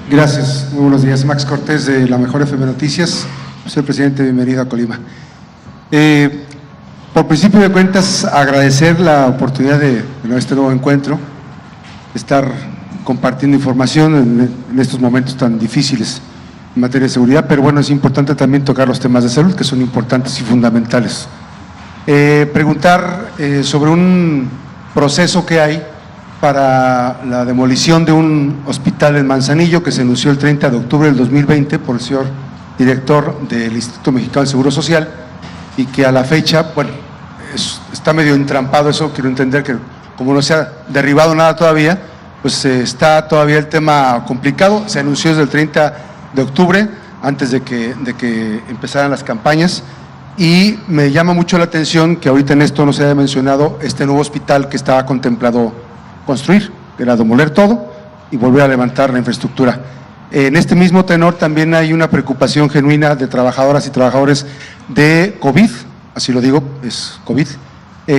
Gracias, muy buenos días. Max Cortés de La Mejor FM Noticias. Señor presidente, bienvenido a Colima. Por principio de cuentas, agradecer la oportunidad de este nuevo encuentro, estar compartiendo información en estos momentos tan difíciles en materia de seguridad, pero bueno, es importante también tocar los temas de salud, que son importantes y fundamentales. Preguntar sobre un proceso que hay para la demolición de un hospital en Manzanillo que se anunció el 30 de octubre del 2020 por el señor director del Instituto Mexicano del Seguro Social, y que a la fecha, bueno, está medio entrampado eso. Quiero entender que como no se ha derribado nada todavía, pues está todavía el tema complicado. Se anunció desde el 30 de octubre, antes de que empezaran las campañas, y me llama mucho la atención que ahorita en esto no se haya mencionado este nuevo hospital que estaba contemplado construir, que era demoler todo y volver a levantar la infraestructura. En este mismo tenor también hay una preocupación genuina de trabajadoras y trabajadores de COVID, así lo digo, es COVID,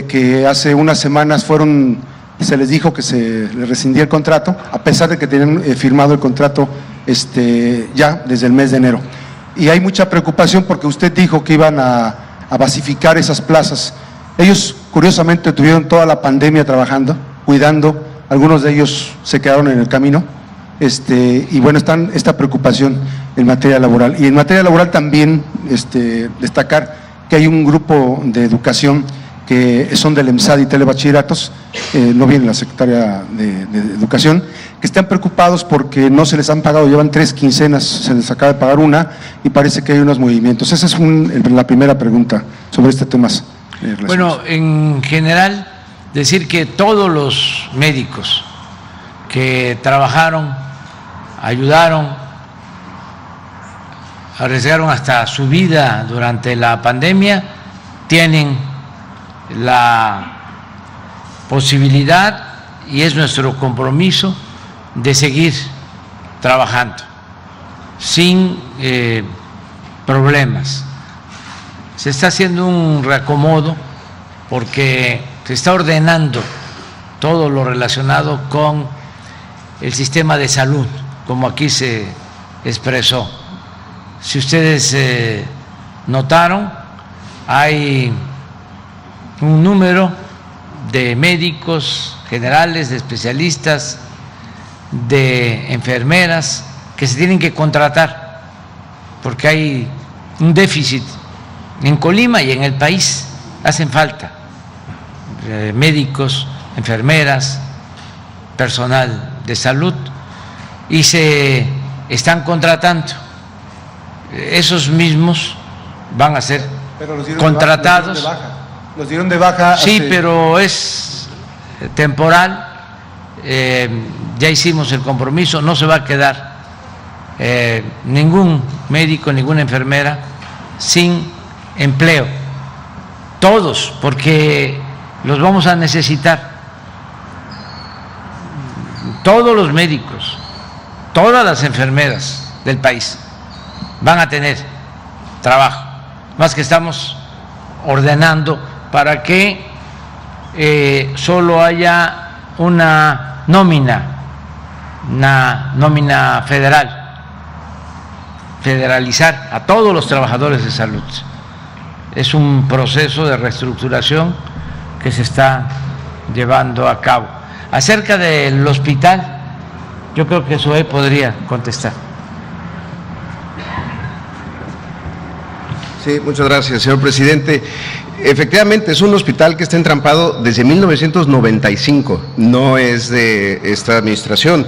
que hace unas semanas se les dijo que se les rescindía el contrato, a pesar de que tenían firmado el contrato ya desde el mes de enero. Y hay mucha preocupación porque usted dijo que iban a basificar esas plazas. Ellos, curiosamente, tuvieron toda la pandemia trabajando, cuidando, algunos de ellos se quedaron en el camino, y bueno, están esta preocupación en materia laboral. Y en materia laboral también destacar que hay un grupo de educación que son del EMSAD y telebachilleratos, no viene la secretaria de Educación, que están preocupados porque no se les han pagado, llevan 3 quincenas, se les acaba de pagar una y parece que hay unos movimientos. Esa es la primera pregunta sobre este tema. Bueno, en general, decir que todos los médicos que trabajaron, ayudaron, arriesgaron hasta su vida durante la pandemia, tienen la posibilidad, y es nuestro compromiso, de seguir trabajando sin problemas. Se está haciendo un reacomodo porque se está ordenando todo lo relacionado con el sistema de salud, como aquí se expresó. Si ustedes notaron, hay un número de médicos generales, de especialistas, de enfermeras que se tienen que contratar porque hay un déficit en Colima y en el país. Hacen falta médicos, enfermeras, personal de salud, y se están contratando. Esos mismos van a ser contratados. Los dieron de baja. Sí, pero es temporal. Ya hicimos el compromiso, no se va a quedar ningún médico, ninguna enfermera sin empleo. Todos, porque los vamos a necesitar. Todos los médicos, todas las enfermeras del país van a tener trabajo, más que estamos ordenando para que solo haya una nómina federal, federalizar a todos los trabajadores de salud. Es un proceso de reestructuración que se está llevando a cabo. Acerca del hospital, yo creo que Zoé podría contestar. Sí, muchas gracias, señor presidente. Efectivamente, es un hospital que está entrampado desde 1995, no es de esta administración.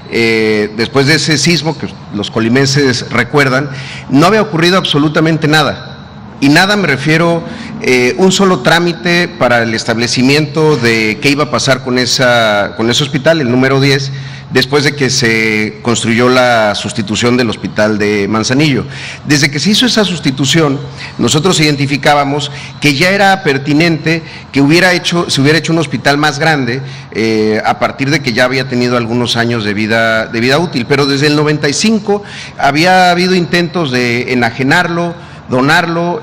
Después de ese sismo que los colimenses recuerdan, no había ocurrido absolutamente nada. Y nada me refiero un solo trámite para el establecimiento de qué iba a pasar con ese hospital, el número 10, después de que se construyó la sustitución del hospital de Manzanillo. Desde que se hizo esa sustitución, nosotros identificábamos que ya era pertinente que se hubiera hecho un hospital más grande a partir de que ya había tenido algunos años de vida útil, pero desde el 95 había habido intentos de enajenarlo, donarlo,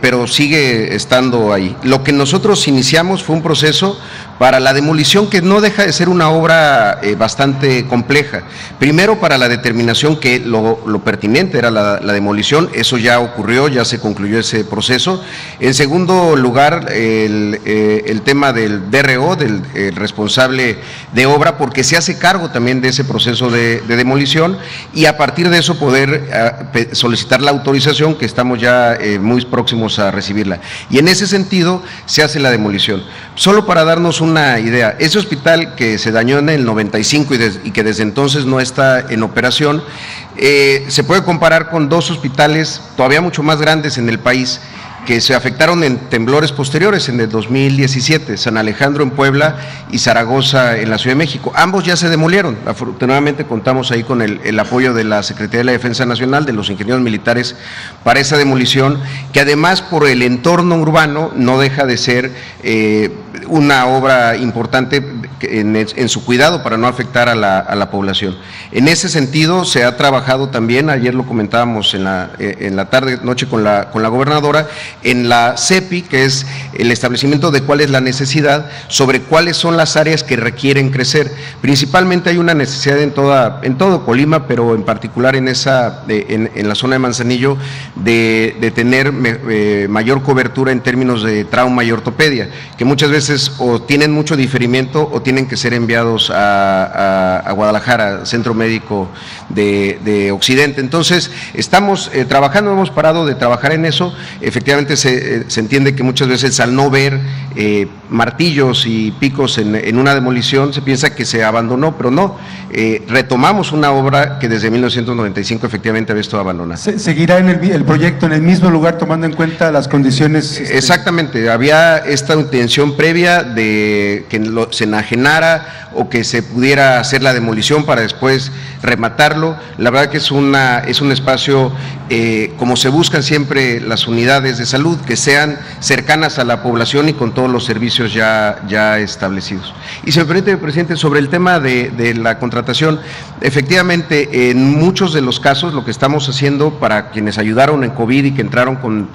pero sigue estando ahí. Lo que nosotros iniciamos fue un proceso para la demolición, que no deja de ser una obra bastante compleja. Primero, para la determinación que lo pertinente era la demolición, eso ya ocurrió, ya se concluyó ese proceso. En segundo lugar, el tema del DRO, del responsable de obra, porque se hace cargo también de ese proceso de demolición, y a partir de eso poder solicitar la autorización, que estamos ya muy próximos a recibirla. Y en ese sentido se hace la demolición. Solo para darnos una idea, ese hospital que se dañó en el 95 y que desde entonces no está en operación, se puede comparar con dos hospitales todavía mucho más grandes en el país, que se afectaron en temblores posteriores en el 2017, San Alejandro en Puebla y Zaragoza en la Ciudad de México. Ambos ya se demolieron. Afortunadamente contamos ahí con el apoyo de la Secretaría de la Defensa Nacional, de los ingenieros militares, para esa demolición, que además por el entorno urbano no deja de ser una obra importante en su cuidado para no afectar a la población. En ese sentido se ha trabajado también, ayer lo comentábamos en la tarde, noche con la gobernadora, en la CEPI, que es el establecimiento de cuál es la necesidad, sobre cuáles son las áreas que requieren crecer. Principalmente hay una necesidad en todo Colima, pero en particular en la zona de Manzanillo, de tener mayor cobertura en términos de trauma y ortopedia, que muchas veces o tienen mucho diferimiento o tienen que ser enviados a Guadalajara, Centro Médico de Occidente. Entonces, estamos trabajando, hemos parado de trabajar en eso. Efectivamente se entiende que muchas veces al no ver martillos y picos en una demolición se piensa que se abandonó, pero no, retomamos una obra que desde 1995 efectivamente había estado abandonada. ¿Seguirá en el proyecto en el mismo lugar tomando en cuenta las condiciones? Exactamente, había esta intención previa de que se enajenara o que se pudiera hacer la demolición para después rematarlo. La verdad que es un espacio, como se buscan siempre las unidades de salud, que sean cercanas a la población y con todos los servicios ya establecidos. Y si me permite, presidente, sobre el tema de la contratación, efectivamente, en muchos de los casos lo que estamos haciendo para quienes ayudaron en COVID y que entraron con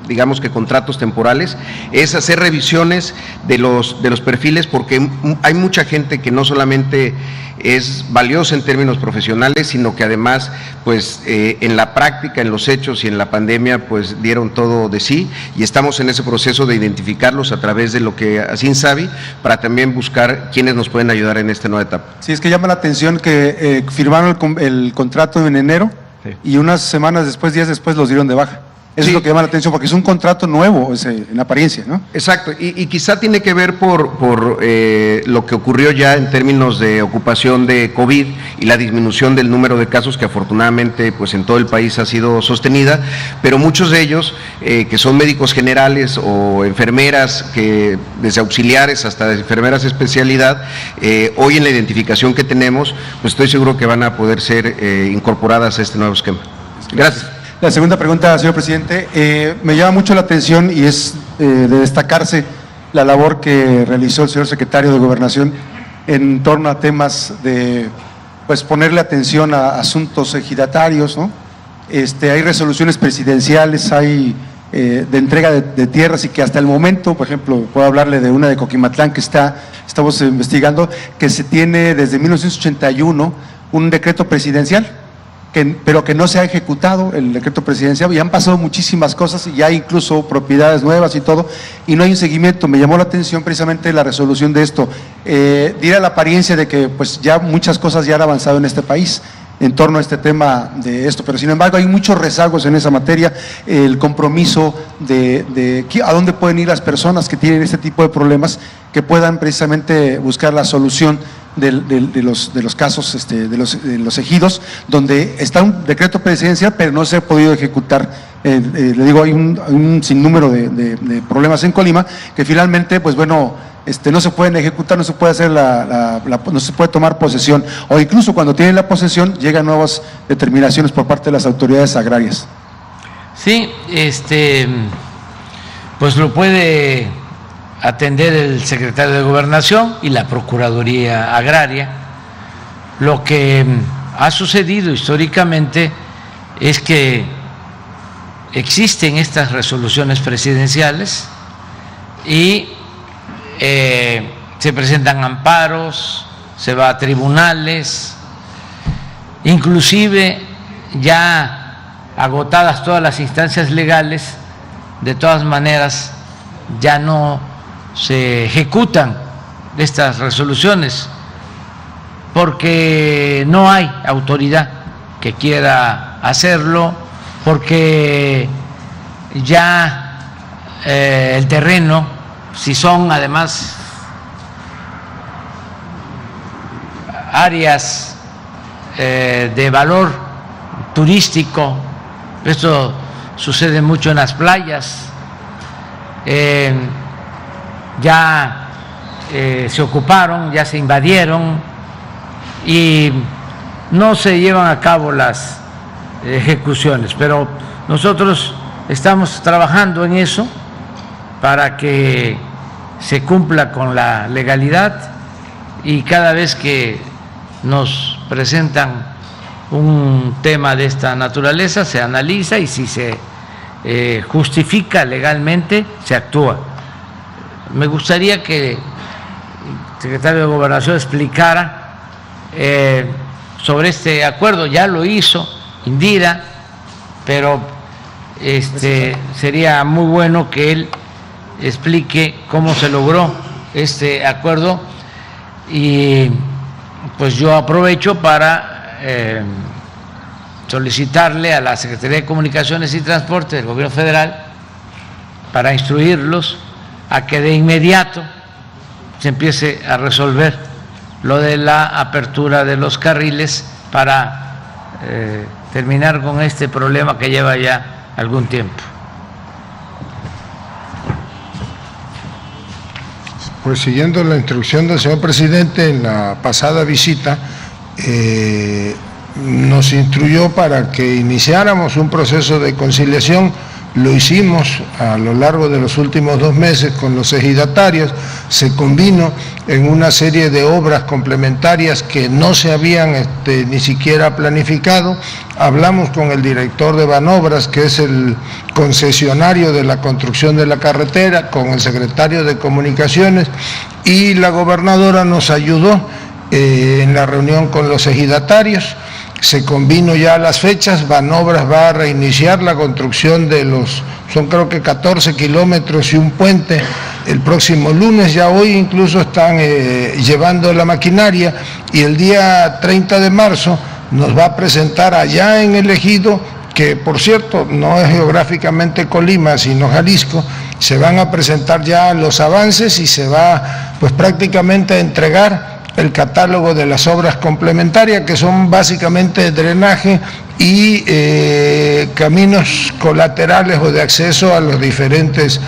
digamos que contratos temporales, es hacer revisiones de los perfiles, porque hay mucha gente que no solamente es valiosa en términos profesionales, sino que además, pues, en la práctica, en los hechos y en la pandemia, pues, dieron todo de sí, y estamos en ese proceso de identificarlos a través de lo que hace INSABI, para también buscar quienes nos pueden ayudar en esta nueva etapa. Sí, es que llama la atención que firmaron el contrato en enero, sí, y unas semanas después, días después, los dieron de baja. Eso sí, es lo que llama la atención, porque es un contrato nuevo en apariencia, ¿no? Exacto, y quizá tiene que ver por lo que ocurrió ya en términos de ocupación de COVID y la disminución del número de casos, que afortunadamente pues en todo el país ha sido sostenida, pero muchos de ellos que son médicos generales o enfermeras, que desde auxiliares hasta enfermeras de especialidad, hoy en la identificación que tenemos, pues estoy seguro que van a poder ser incorporadas a este nuevo esquema. Gracias. La segunda pregunta, señor presidente, me llama mucho la atención y es de destacarse la labor que realizó el señor secretario de Gobernación en torno a temas de, pues, ponerle atención a asuntos ejidatarios, ¿no? Hay resoluciones presidenciales, hay de entrega de tierras, y que hasta el momento, por ejemplo, puedo hablarle de una de Coquimatlán que estamos investigando, que se tiene desde 1981 un decreto presidencial, pero que no se ha ejecutado el decreto presidencial, y han pasado muchísimas cosas, y ya hay incluso propiedades nuevas y todo, y no hay un seguimiento. Me llamó la atención precisamente la resolución de esto. Diera la apariencia de que pues ya muchas cosas ya han avanzado en este país en torno a este tema de esto, pero sin embargo hay muchos rezagos en esa materia. El compromiso de a dónde pueden ir las personas que tienen este tipo de problemas, que puedan precisamente buscar la solución de los casos, de los ejidos, donde está un decreto presidencial, pero no se ha podido ejecutar. Le digo, hay un sinnúmero de problemas en Colima, que finalmente, pues bueno, no se pueden ejecutar, no se puede hacer no se puede tomar posesión, o incluso cuando tienen la posesión llegan nuevas determinaciones por parte de las autoridades agrarias. Sí, pues lo puede atender el secretario de Gobernación y la Procuraduría Agraria. Lo que ha sucedido históricamente es que existen estas resoluciones presidenciales y se presentan amparos, se va a tribunales, inclusive ya agotadas todas las instancias legales, de todas maneras ya no se ejecutan estas resoluciones porque no hay autoridad que quiera hacerlo, porque ya el terreno, si son además áreas de valor turístico, esto sucede mucho en las playas, ya se ocuparon, ya se invadieron y no se llevan a cabo las ejecuciones, pero nosotros estamos trabajando en eso para que se cumpla con la legalidad y cada vez que nos presentan un tema de esta naturaleza se analiza y si se justifica legalmente se actúa. Me gustaría que el secretario de Gobernación explicara sobre este acuerdo. Ya lo hizo Indira, pero sería muy bueno que él explique cómo se logró este acuerdo y pues yo aprovecho para solicitarle a la Secretaría de Comunicaciones y Transporte del Gobierno Federal para instruirlos a que de inmediato se empiece a resolver lo de la apertura de los carriles para terminar con este problema que lleva ya algún tiempo. Pues siguiendo la instrucción del señor presidente, en la pasada visita nos instruyó para que iniciáramos un proceso de conciliación. Lo hicimos a lo largo de los últimos 2 meses con los ejidatarios, se convino en una serie de obras complementarias que no se habían ni siquiera planificado. Hablamos con el director de Banobras, que es el concesionario de la construcción de la carretera, con el secretario de Comunicaciones, y la gobernadora nos ayudó en la reunión con los ejidatarios. Se convino ya las fechas, Banobras va a reiniciar la construcción de son creo que 14 kilómetros y un puente el próximo lunes. Ya hoy incluso están llevando la maquinaria y el día 30 de marzo nos va a presentar allá en el ejido, que por cierto no es geográficamente Colima sino Jalisco, se van a presentar ya los avances y se va pues prácticamente a entregar el catálogo de las obras complementarias, que son básicamente drenaje y caminos colaterales o de acceso a los diferentes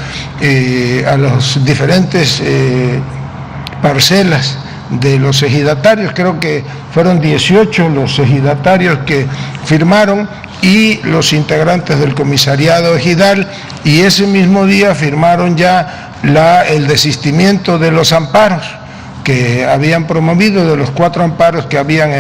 parcelas de los ejidatarios. Creo que fueron 18 los ejidatarios que firmaron y los integrantes del comisariado ejidal, y ese mismo día firmaron ya el desistimiento de los amparos que habían promovido, de los 4 amparos que habían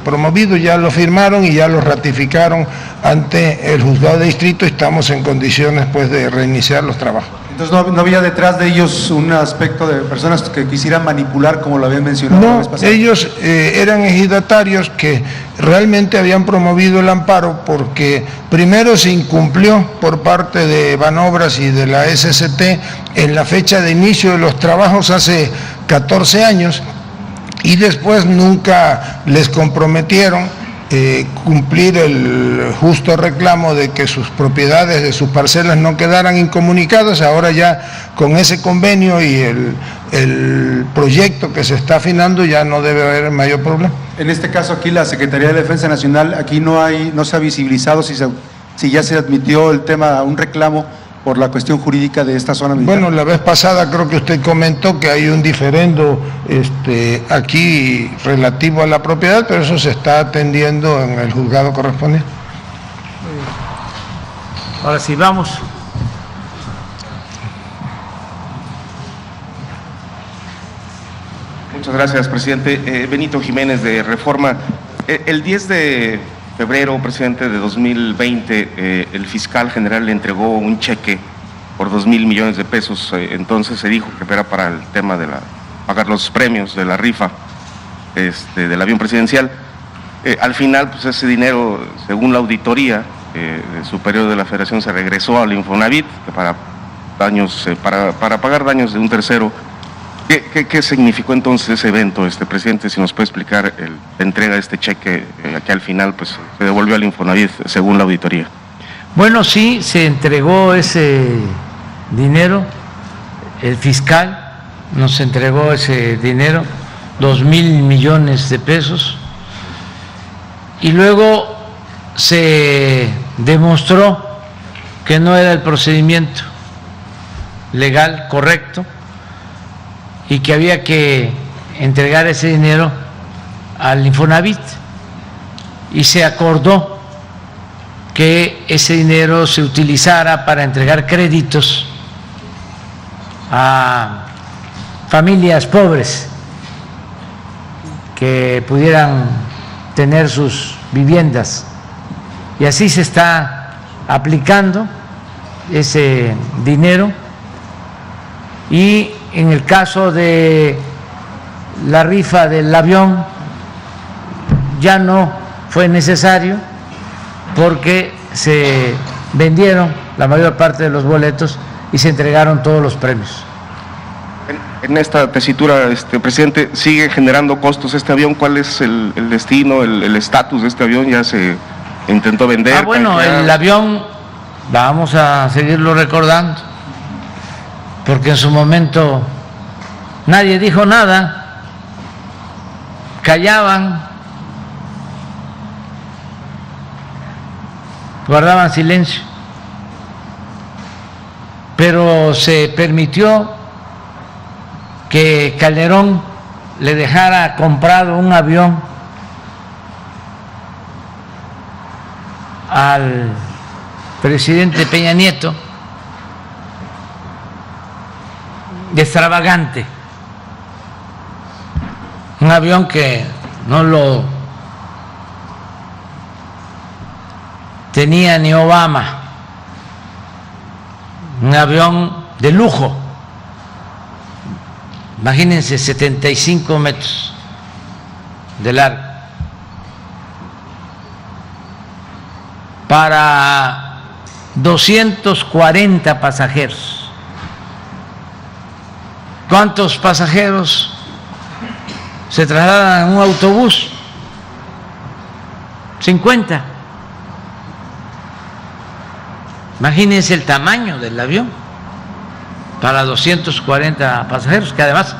promovido, ya lo firmaron y ya lo ratificaron ante el juzgado de distrito. Estamos en condiciones pues de reiniciar los trabajos. Entonces no había detrás de ellos un aspecto de personas que quisieran manipular, como lo habían mencionado la vez pasada. Ellos eran ejidatarios que realmente habían promovido el amparo porque primero se incumplió por parte de Banobras y de la SCT en la fecha de inicio de los trabajos hace 14 años y después nunca les comprometieron cumplir el justo reclamo de que sus propiedades de sus parcelas no quedaran incomunicadas. Ahora ya con ese convenio y el proyecto que se está afinando ya no debe haber mayor problema. En este caso aquí la Secretaría de Defensa Nacional, aquí no se ha visibilizado si ya se admitió el tema, un reclamo por la cuestión jurídica de esta zona militar. Bueno, la vez pasada creo que usted comentó que hay un diferendo aquí relativo a la propiedad, pero eso se está atendiendo en el juzgado correspondiente. Ahora sí, vamos. Muchas gracias, presidente. Benito Jiménez, de Reforma. El 10 de febrero, presidente, de 2020, el fiscal general le entregó un cheque por 2,000 millones de pesos. Entonces se dijo que era para el tema de pagar los premios de la rifa del avión presidencial. Al final, pues ese dinero, según la auditoría superior de la Federación, se regresó al Infonavit para daños, para pagar daños de un tercero. ¿Qué significó entonces ese evento, presidente? Si nos puede explicar la entrega de este cheque que al final pues se devolvió al Infonavit según la auditoría. Bueno, sí, se entregó ese dinero, el fiscal nos entregó ese dinero, 2,000 millones de pesos, y luego se demostró que no era el procedimiento legal correcto y que había que entregar ese dinero al Infonavit, y se acordó que ese dinero se utilizara para entregar créditos a familias pobres que pudieran tener sus viviendas, y así se está aplicando ese dinero. Y en el caso de la rifa del avión ya no fue necesario, porque se vendieron la mayor parte de los boletos y se entregaron todos los premios. En esta tesitura, presidente, ¿sigue generando costos este avión? ¿Cuál es el destino, el estatus de este avión? ¿Ya se intentó vender? Bueno, el avión vamos a seguirlo recordando, porque en su momento nadie dijo nada, callaban, guardaban silencio, pero se permitió que Calderón le dejara comprado un avión al presidente Peña Nieto, extravagante, un avión que no lo tenía ni Obama, un avión de lujo, imagínense, 75 metros de largo, para 240 pasajeros. ¿Cuántos pasajeros se trasladan en un autobús? 50. Imagínense el tamaño del avión para 240 pasajeros, que además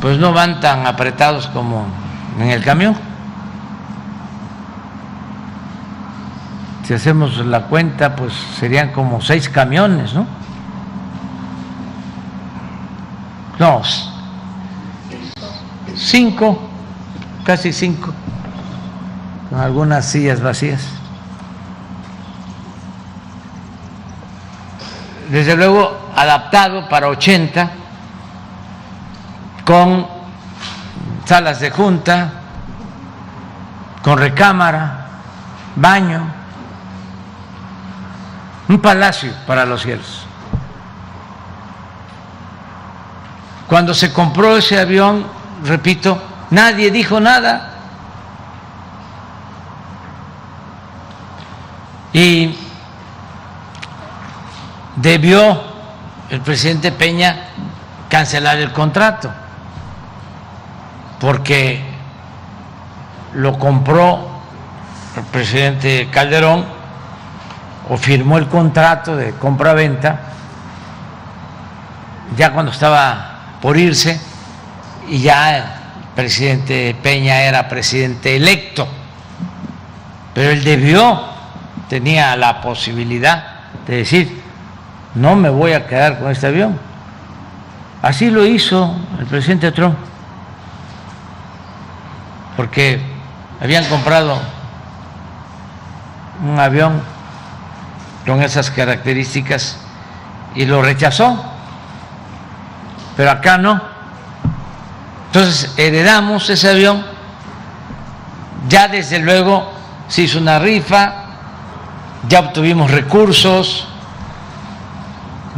pues no van tan apretados como en el camión. Si hacemos la cuenta, pues serían como 6 camiones, ¿no? No, 5, casi 5, con algunas sillas vacías. Desde luego adaptado para 80, con salas de junta, con recámara, baño, un palacio para los cielos. Cuando se compró ese avión, repito, nadie dijo nada. Y debió el presidente Peña cancelar el contrato, porque lo compró el presidente Calderón, o firmó el contrato de compra-venta ya cuando estaba por irse, y ya el presidente Peña era presidente electo, pero él tenía la posibilidad de decir: no me voy a quedar con este avión. Así lo hizo el presidente Trump, porque habían comprado un avión con esas características y lo rechazó, pero acá no. Entonces heredamos ese avión, ya desde luego se hizo una rifa, ya obtuvimos recursos,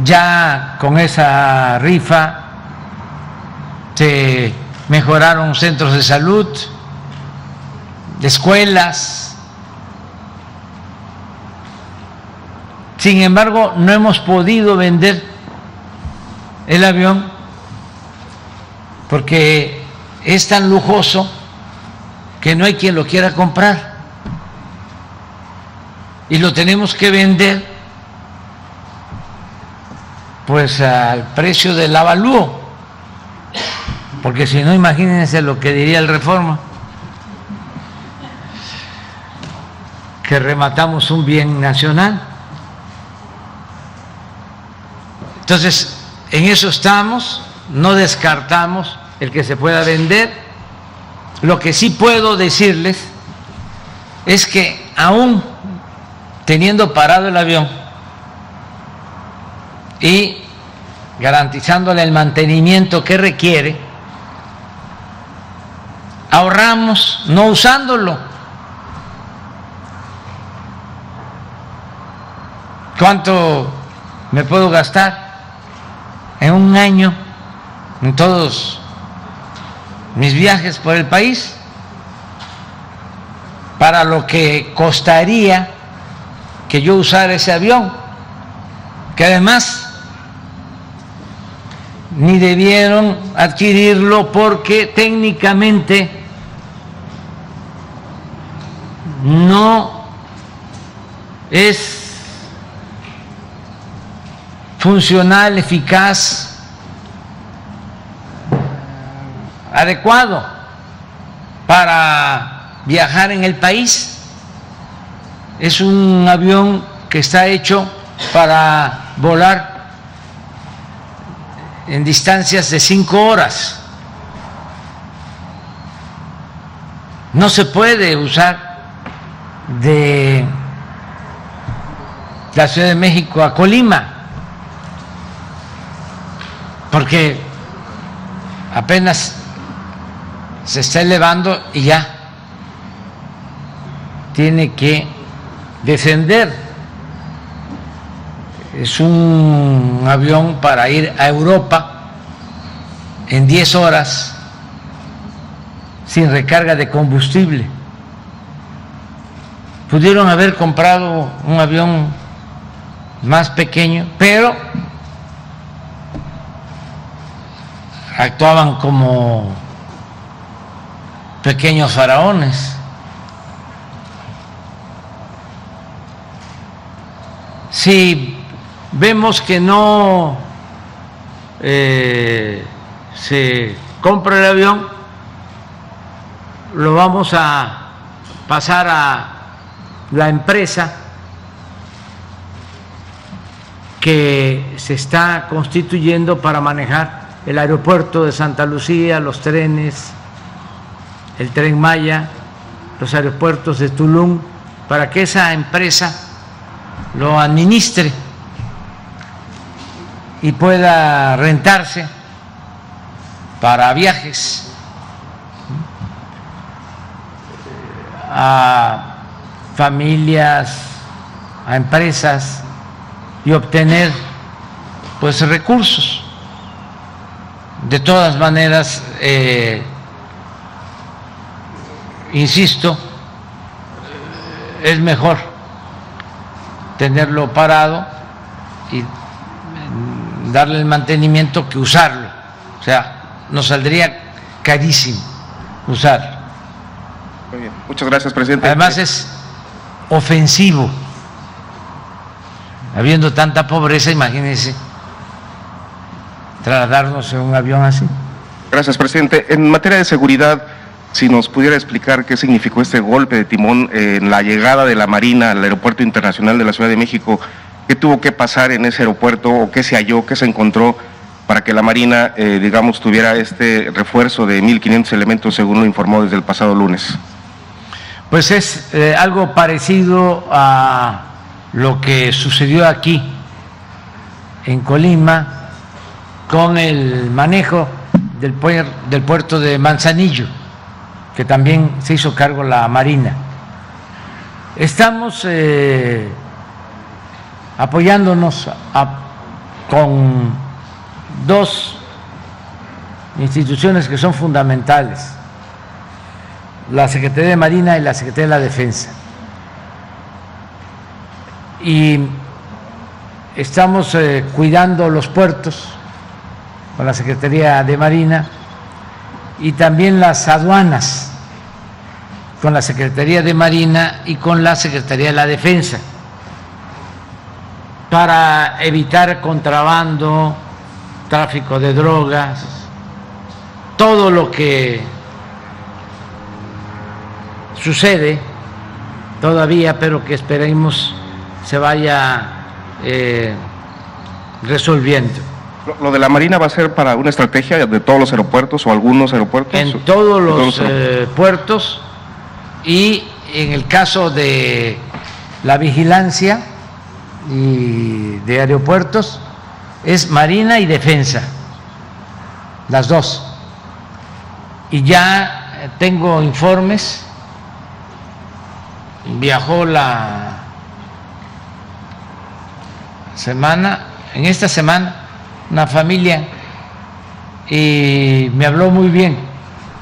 ya con esa rifa se mejoraron centros de salud, escuelas. Sin embargo, no hemos podido vender el avión porque es tan lujoso que no hay quien lo quiera comprar y lo tenemos que vender pues al precio del avalúo, porque si no, imagínense lo que diría el Reforma, que rematamos un bien nacional. Entonces, en eso estamos, no descartamos el que se pueda vender. Lo que sí puedo decirles es que aún teniendo parado el avión y garantizándole el mantenimiento que requiere, ahorramos no usándolo. ¿Cuánto me puedo gastar en un año en todos mis viajes por el país? Para lo que costaría que yo usara ese avión, que además ni debieron adquirirlo porque técnicamente no es funcional, eficaz, adecuado para viajar en el país. Es un avión que está hecho para volar en distancias de 5 horas. No se puede usar de la Ciudad de México a Colima, porque apenas se está elevando y ya tiene que descender. Es un avión para ir a Europa en 10 horas sin recarga de combustible. Pudieron haber comprado un avión más pequeño, pero actuaban como pequeños faraones. Si vemos que no se compra el avión, lo vamos a pasar a la empresa que se está constituyendo para manejar el aeropuerto de Santa Lucía, los trenes, el Tren Maya, los aeropuertos de Tulum, para que esa empresa lo administre y pueda rentarse para viajes a familias, a empresas, y obtener pues recursos. De todas maneras, insisto, es mejor tenerlo parado y darle el mantenimiento que usarlo. O sea, nos saldría carísimo usarlo. Muy bien, muchas gracias, presidente. Además es ofensivo. Habiendo tanta pobreza, imagínense trasladarnos en un avión así. Gracias, presidente. En materia de seguridad, si nos pudiera explicar qué significó este golpe de timón en la llegada de la Marina al Aeropuerto Internacional de la Ciudad de México, qué tuvo que pasar en ese aeropuerto o qué se halló, qué se encontró para que la Marina, digamos, tuviera este refuerzo de 1.500 elementos, según lo informó desde el pasado lunes. Pues es algo parecido a lo que sucedió aquí en Colima con el manejo del puerto de Manzanillo, que también se hizo cargo la Marina. Estamos apoyándonos con dos instituciones que son fundamentales, la Secretaría de Marina y la Secretaría de la Defensa. Y estamos cuidando los puertos con la Secretaría de Marina y también las aduanas con la Secretaría de Marina y con la Secretaría de la Defensa, para evitar contrabando, tráfico de drogas, todo lo que sucede todavía, pero que esperemos se vaya resolviendo. ¿Lo de la Marina va a ser para una estrategia de todos los aeropuertos o algunos aeropuertos? En todos los puertos, y en el caso de la vigilancia y de aeropuertos es Marina y Defensa, las dos. Y ya tengo informes, viajó en esta semana, una familia y me habló muy bien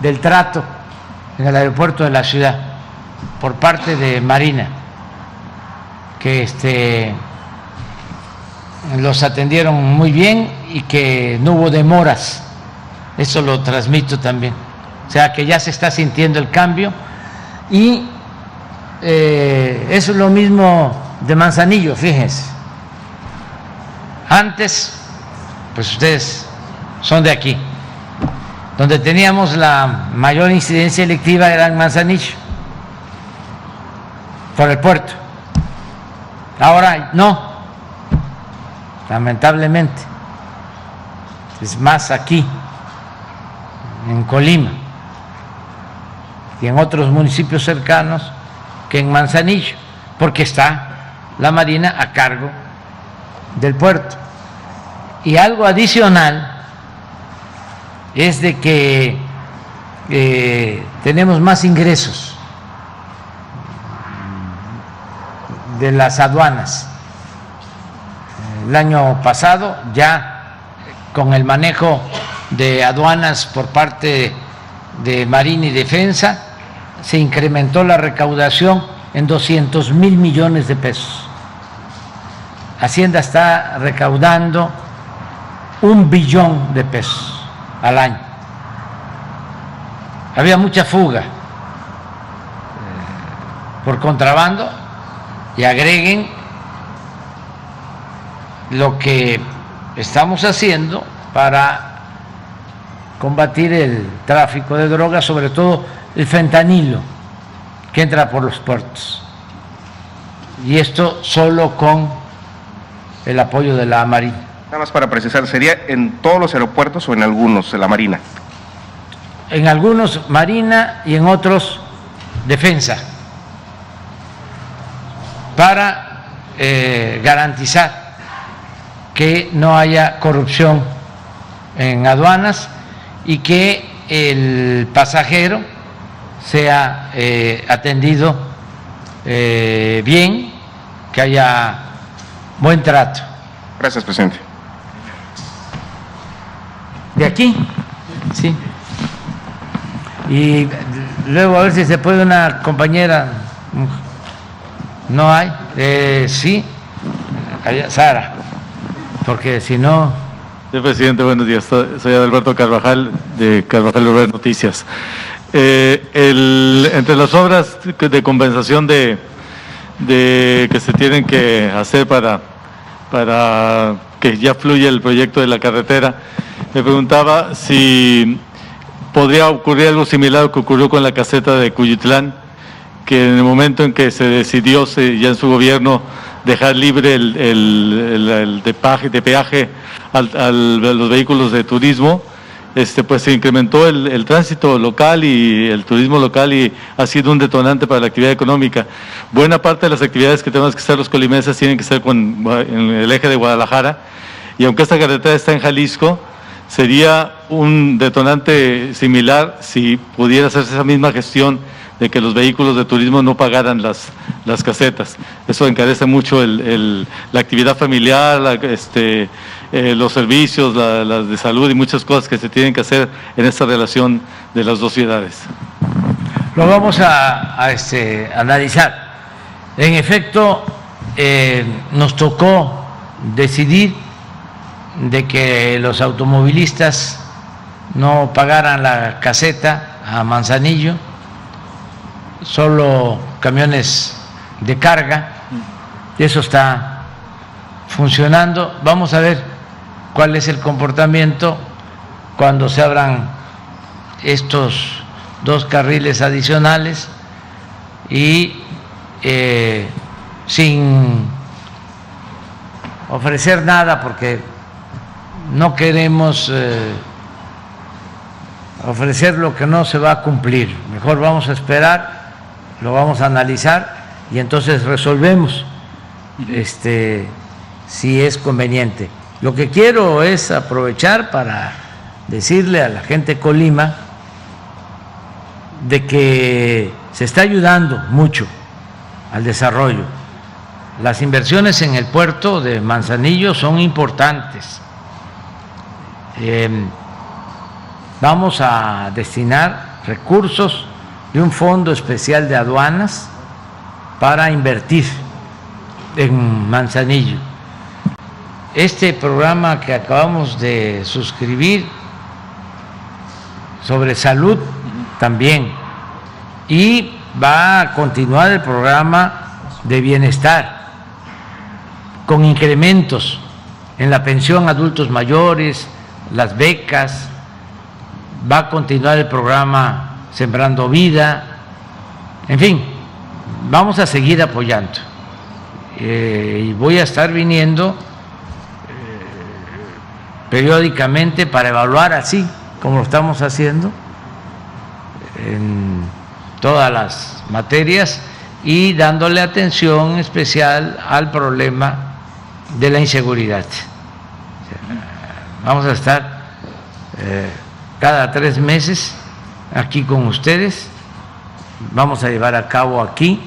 del trato en el aeropuerto de la ciudad por parte de Marina, que los atendieron muy bien y que no hubo demoras. Eso lo transmito también. O sea, que ya se está sintiendo el cambio. Y eso es lo mismo de Manzanillo, fíjense. Antes, pues ustedes son de aquí, donde teníamos la mayor incidencia electiva era en Manzanillo, por el puerto. Ahora no, lamentablemente, es más aquí, en Colima, y en otros municipios cercanos que en Manzanillo, porque está la Marina a cargo del puerto. Y algo adicional es de que tenemos más ingresos de las aduanas. El año pasado, ya con el manejo de aduanas por parte de Marina y Defensa, se incrementó la recaudación en 200,000 millones de pesos. Hacienda está recaudando 1 billón de pesos al año. Había mucha fuga por contrabando, y agreguen lo que estamos haciendo para combatir el tráfico de drogas, sobre todo el fentanilo que entra por los puertos. Y esto solo con el apoyo de la Marina. Nada más para precisar, ¿sería en todos los aeropuertos o en algunos, en la Marina? En algunos Marina y en otros Defensa, para garantizar que no haya corrupción en aduanas y que el pasajero sea atendido bien, que haya buen trato. Gracias, presidente. ¿De aquí? Sí. Y luego a ver si se puede una compañera. ¿No hay? Sí. Allá, Sara. Porque si no... Sí, presidente, buenos días. Soy Adalberto Carvajal, de Carvajal Urber Noticias. Entre las obras de compensación que se tienen que hacer para que ya fluya el proyecto de la carretera, me preguntaba si podría ocurrir algo similar a lo que ocurrió con la caseta de Cuyitlán, que en el momento en que se decidió ya en su gobierno dejar libre el de peaje a los vehículos de turismo, pues se incrementó el tránsito local y el turismo local, y ha sido un detonante para la actividad económica. Buena parte de las actividades que tenemos que hacer los colimenses tienen que ser en el eje de Guadalajara, y aunque esta carretera está en Jalisco, sería un detonante similar si pudiera hacerse esa misma gestión de que los vehículos de turismo no pagaran las casetas. Eso encarece mucho la actividad familiar, los servicios, las de salud y muchas cosas que se tienen que hacer en esta relación de las dos ciudades. Lo vamos a analizar. En efecto, nos tocó decidir de que los automovilistas no pagaran la caseta a Manzanillo, solo camiones de carga. Eso está funcionando. Vamos a ver cuál es el comportamiento cuando se abran estos 2 carriles adicionales y sin ofrecer nada, porque no queremos ofrecer lo que no se va a cumplir. Mejor vamos a esperar, lo vamos a analizar y entonces resolvemos si es conveniente. Lo que quiero es aprovechar para decirle a la gente de Colima de que se está ayudando mucho al desarrollo. Las inversiones en el puerto de Manzanillo son importantes. Vamos a destinar recursos de un fondo especial de aduanas para invertir en Manzanillo. Este programa que acabamos de suscribir sobre salud también, y va a continuar el programa de bienestar con incrementos en la pensión a adultos mayores, las becas. Va a continuar el programa Sembrando Vida. En fin, vamos a seguir apoyando y voy a estar viniendo periódicamente para evaluar, así como lo estamos haciendo en todas las materias, y dándole atención especial al problema de la inseguridad. Vamos a estar cada 3 meses aquí con ustedes. Vamos a llevar a cabo aquí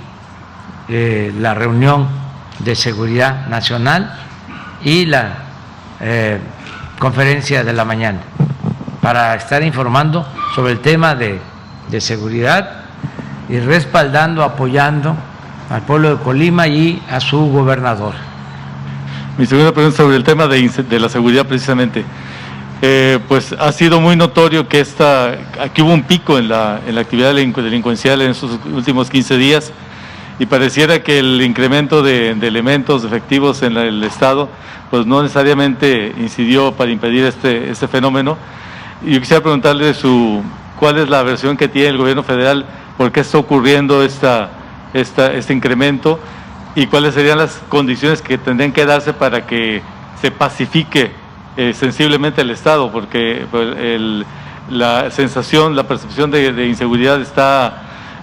la reunión de seguridad nacional y la conferencia de la mañana para estar informando sobre el tema de seguridad y respaldando, apoyando al pueblo de Colima y a su gobernador. Mi segunda pregunta sobre el tema de la seguridad precisamente. Pues ha sido muy notorio que aquí hubo un pico en la actividad delincuencial en estos últimos 15 días y pareciera que el incremento de elementos efectivos en el Estado pues no necesariamente incidió para impedir este fenómeno. Y yo quisiera preguntarle cuál es la versión que tiene el gobierno federal, por qué está ocurriendo este incremento y cuáles serían las condiciones que tendrían que darse para que se pacifique sensiblemente el Estado, porque la sensación, la percepción de inseguridad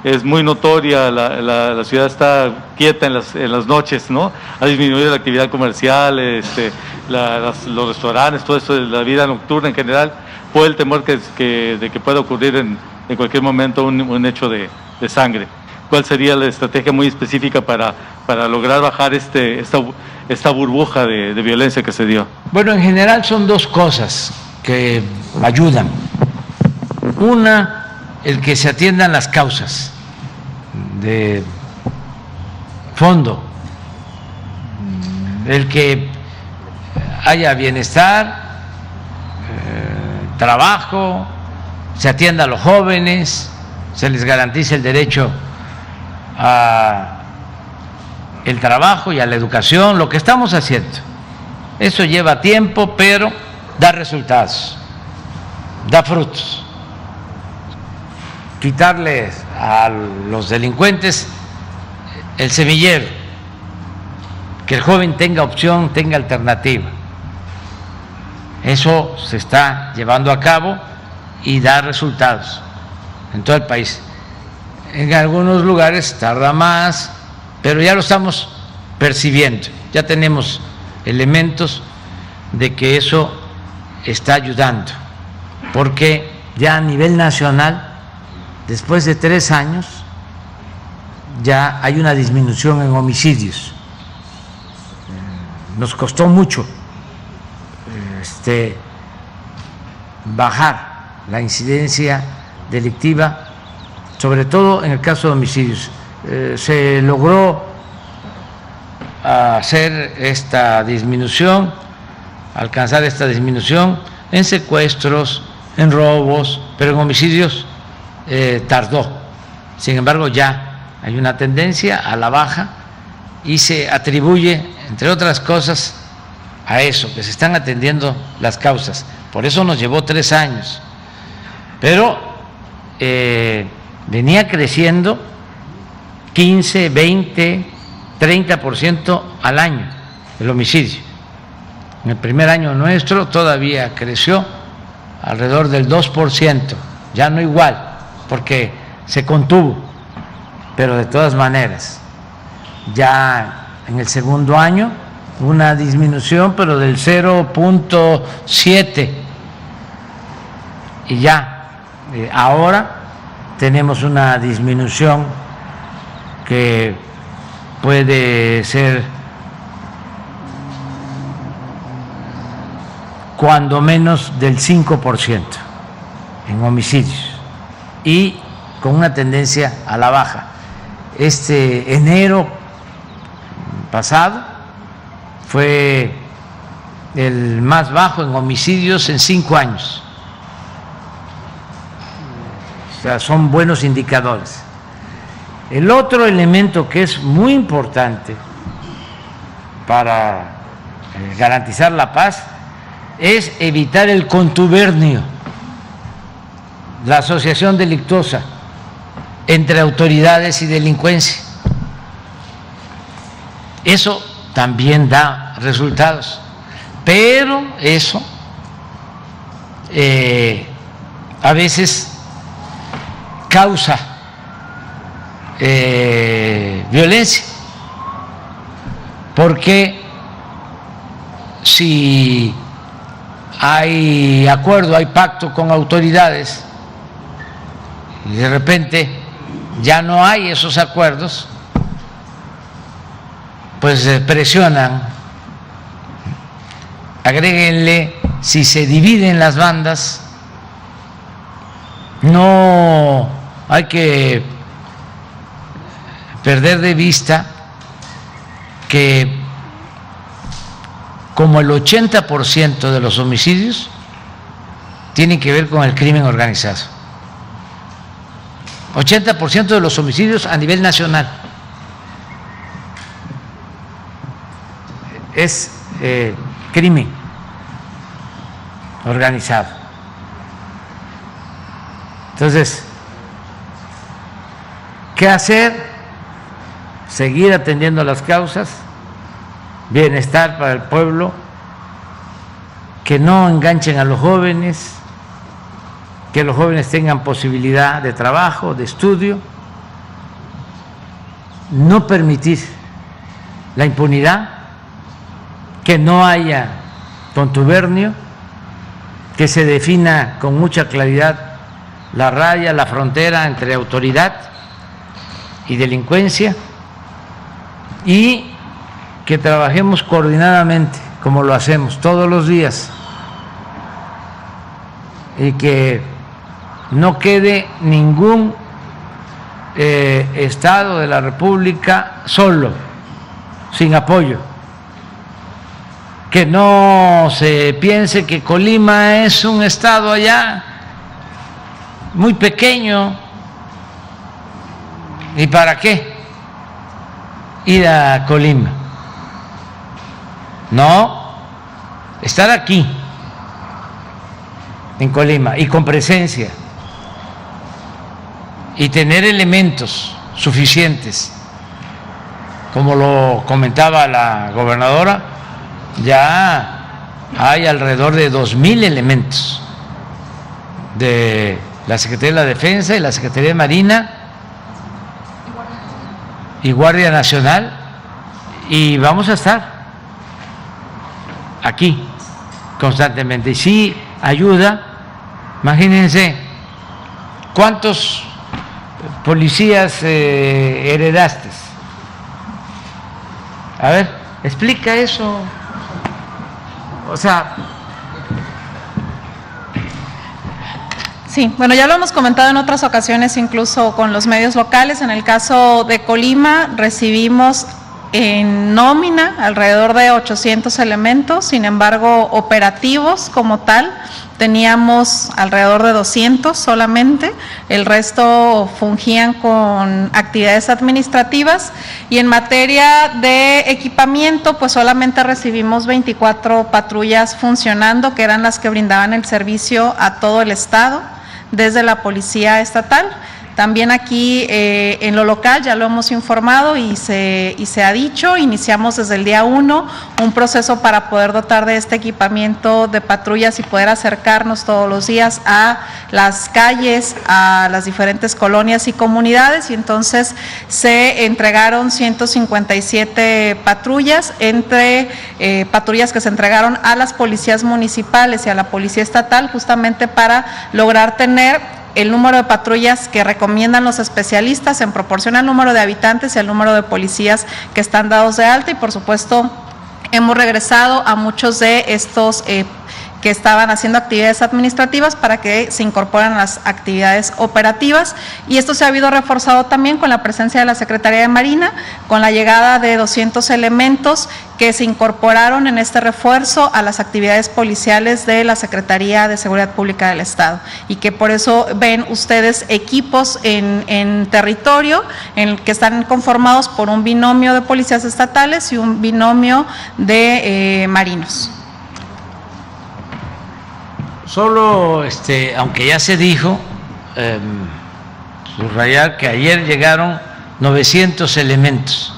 es muy notoria. La ciudad está quieta en las noches, ¿no? Ha disminuido la actividad comercial, los restaurantes, todo eso, la vida nocturna en general, por el temor de que pueda ocurrir en cualquier momento un hecho de sangre. ¿Cuál sería la estrategia muy específica para lograr bajar esta burbuja de violencia que se dio? Bueno, en general son 2 cosas que ayudan. Una, el que se atiendan las causas de fondo, el que haya bienestar, trabajo, se atienda a los jóvenes, se les garantice el derecho a el trabajo y a la educación, lo que estamos haciendo. Eso lleva tiempo, pero da resultados, da frutos. Quitarles a los delincuentes el semillero, que el joven tenga opción, tenga alternativa. Eso se está llevando a cabo y da resultados en todo el país. En algunos lugares tarda más, pero ya lo estamos percibiendo. Ya tenemos elementos de que eso está ayudando, porque ya a nivel nacional, después de 3 años, ya hay una disminución en homicidios. Nos costó mucho bajar la incidencia delictiva, sobre todo en el caso de homicidios. Se logró hacer esta disminución, alcanzar esta disminución en secuestros, en robos, pero en homicidios tardó. Sin embargo, ya hay una tendencia a la baja y se atribuye, entre otras cosas, a eso, que se están atendiendo las causas. Por eso nos llevó 3 años. Pero venía creciendo 15, 20, 30% al año el homicidio. En el primer año nuestro todavía creció alrededor del 2%, ya no igual, porque se contuvo, pero de todas maneras, ya en el segundo año una disminución, pero del 0.7, y ya ahora tenemos una disminución que puede ser cuando menos del 5% en homicidios y con una tendencia a la baja. Este enero pasado fue el más bajo en homicidios en 5 años. O sea, son buenos indicadores. El otro elemento que es muy importante para garantizar la paz es evitar el contubernio, la asociación delictuosa entre autoridades y delincuencia. Eso también da resultados, pero eso a veces causa violencia, porque si hay acuerdo, hay pacto con autoridades y de repente ya no hay esos acuerdos, pues presionan. Agréguenle, si se dividen las bandas, no hay que perder de vista que como el 80% de los homicidios tienen que ver con el crimen organizado. 80% de los homicidios a nivel nacional es crimen organizado. Entonces, ¿qué hacer? Seguir atendiendo las causas, bienestar para el pueblo, que no enganchen a los jóvenes, que los jóvenes tengan posibilidad de trabajo, de estudio, no permitir la impunidad, que no haya contubernio, que se defina con mucha claridad la raya, la frontera entre autoridad y delincuencia, y que trabajemos coordinadamente, como lo hacemos todos los días, y que no quede ningún estado de la República solo, sin apoyo. Que no se piense que Colima es un estado allá muy pequeño, ¿y para qué ir a Colima? No, estar aquí en Colima y con presencia y tener elementos suficientes, como lo comentaba la gobernadora, ya hay alrededor de 2,000 elementos de la Secretaría de la Defensa y la Secretaría de Marina y Guardia Nacional, y vamos a estar aquí constantemente. Y sí ayuda, imagínense, ¿cuántos policías heredaste? A ver, explica eso. O sea... Sí, bueno, ya lo hemos comentado en otras ocasiones, incluso con los medios locales. En el caso de Colima, recibimos en nómina alrededor de 800 elementos, sin embargo, operativos como tal, teníamos alrededor de 200 solamente, el resto fungían con actividades administrativas, y en materia de equipamiento, pues solamente recibimos 24 patrullas funcionando, que eran las que brindaban el servicio a todo el estado, desde la Policía Estatal. También aquí en lo local ya lo hemos informado y se ha dicho, iniciamos desde el día 1 un proceso para poder dotar de este equipamiento de patrullas y poder acercarnos todos los días a las calles, a las diferentes colonias y comunidades, y entonces se entregaron 157 patrullas, entre patrullas que se entregaron a las policías municipales y a la Policía Estatal, justamente para lograr tener el número de patrullas que recomiendan los especialistas en proporción al número de habitantes y al número de policías que están dados de alta, y por supuesto hemos regresado a muchos de estos que estaban haciendo actividades administrativas para que se incorporen a las actividades operativas, y esto se ha habido reforzado también con la presencia de la Secretaría de Marina, con la llegada de 200 elementos que se incorporaron en este refuerzo a las actividades policiales de la Secretaría de Seguridad Pública del Estado, y que por eso ven ustedes equipos en territorio que están conformados por un binomio de policías estatales y un binomio de marinos. Solo, aunque ya se dijo, subrayar que ayer llegaron 900 elementos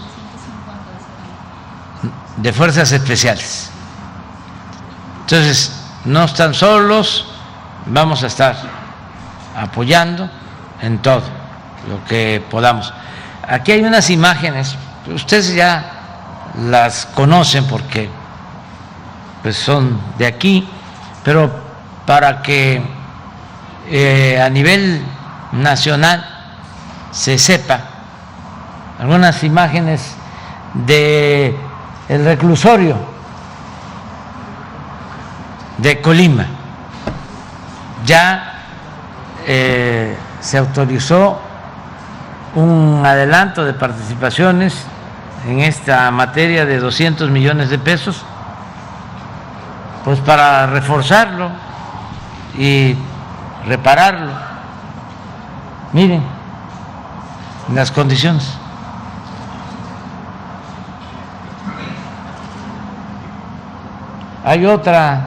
de fuerzas especiales. Entonces, no están solos, vamos a estar apoyando en todo lo que podamos. Aquí hay unas imágenes, ustedes ya las conocen porque pues son de aquí, pero para que a nivel nacional se sepa, algunas imágenes de el reclusorio de Colima. Ya se autorizó un adelanto de participaciones en esta materia de 200 millones de pesos, pues para reforzarlo y repararlo. Miren las condiciones. Hay otra.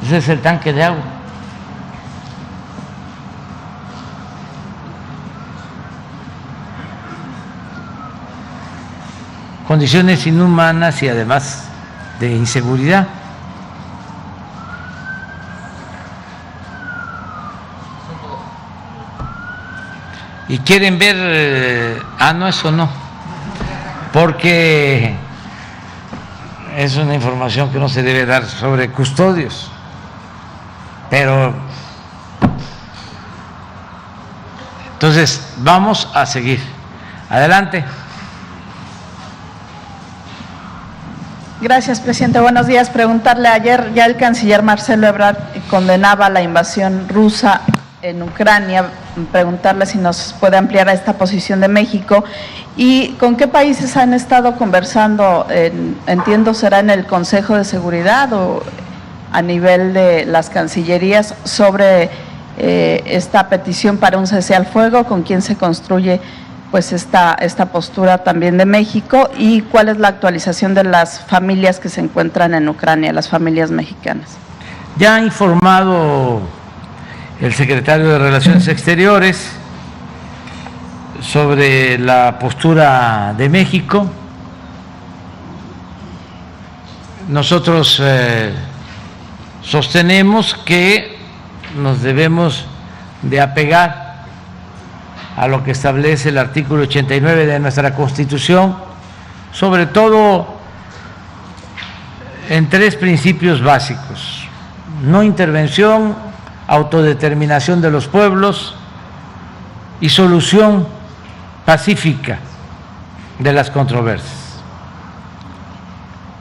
Ese es el tanque de agua. Condiciones inhumanas y además de inseguridad. Y quieren ver, no, eso no, porque es una información que no se debe dar sobre custodios, pero entonces vamos a seguir. Adelante. Gracias, presidente. Buenos días. Preguntarle, ayer ya el canciller Marcelo Ebrard condenaba la invasión rusa en Ucrania, preguntarle si nos puede ampliar a esta posición de México y con qué países han estado conversando, entiendo será en el Consejo de Seguridad o a nivel de las cancillerías, sobre esta petición para un cese al fuego, con quién se construye pues esta postura también de México, y cuál es la actualización de las familias que se encuentran en Ucrania, las familias mexicanas. Ya ha informado el secretario de Relaciones Exteriores sobre la postura de México. Nosotros sostenemos que nos debemos de apegar a lo que establece el artículo 89 de nuestra Constitución, sobre todo en 3 principios básicos: no intervención, autodeterminación de los pueblos y solución pacífica de las controversias.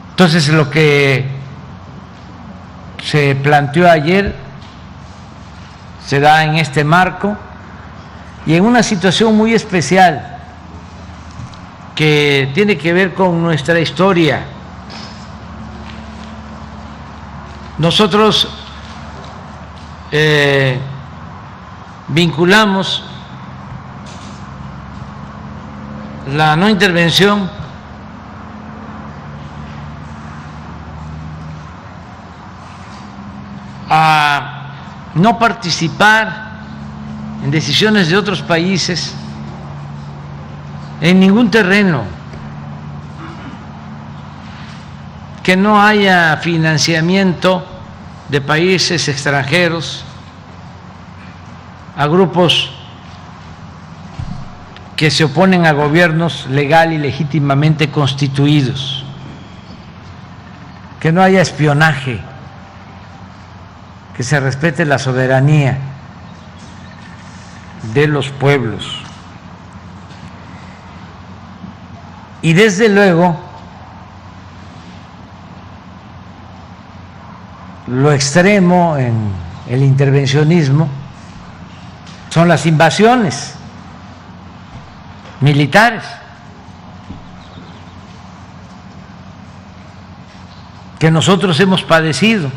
Entonces, lo que se planteó ayer se da en este marco y en una situación muy especial que tiene que ver con nuestra historia. Nosotros vinculamos la no intervención a no participar en decisiones de otros países en ningún terreno, que no haya financiamiento de países extranjeros a grupos que se oponen a gobiernos legal y legítimamente constituidos, que no haya espionaje, que se respete la soberanía de los pueblos. Y desde luego, lo extremo en el intervencionismo son las invasiones militares, que nosotros hemos padecido.